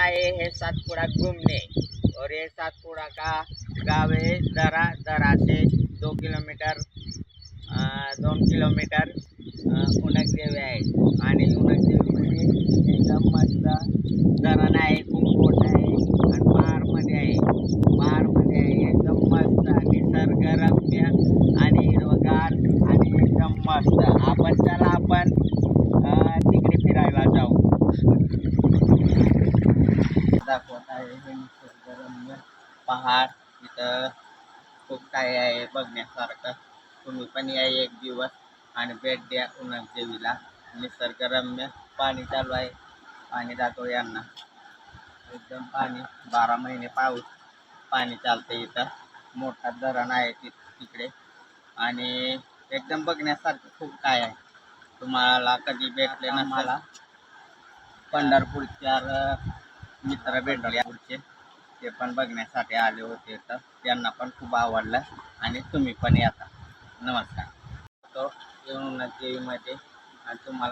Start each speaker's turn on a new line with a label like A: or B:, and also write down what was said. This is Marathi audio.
A: आए हैं सातपुड़ा घूमने। और ये सातपुड़ा का गाँव है दरा। दरा से 2 किलोमीटर 2 किलोमीटर उनकदेवी आहे आणि उनकदेवीमध्ये एकदम मस्त धरण आहे, खूप मोठं आहे आणि पहाडमध्ये आहे. पहाडमध्ये आहे, एकदम मस्त निसर्गरम्य आणि हिरवगार आणि एकदम मस्त. आपण तिकडे फिरायला जाऊ. दाखवत आहे हे निसर्गरम्य पहाड. इथं खूप काही आहे बघण्यासारखं. तुम्ही पण या एक दिवस आणि भेट द्या उनकदेवीला. निसर्गरम्य पाणी चालू आहे. पाणी दाखव यांना. एकदम पाणी 12 महिने पाऊस पाणी चालतं इथं. मोठा धरण आहे तिकडे आणि एकदम बघण्यासारखं खूप काय आहे. तुम्हाला कधी भेटले ना मला पंढरपूरच्या मित्र भेटले पुढचे, ते पण बघण्यासाठी आले होते. तर त्यांना पण खूप आवडलं आणि तुम्ही पण येता. नमस्कार. तो येऊन देवीमध्ये आणि तुम्हाला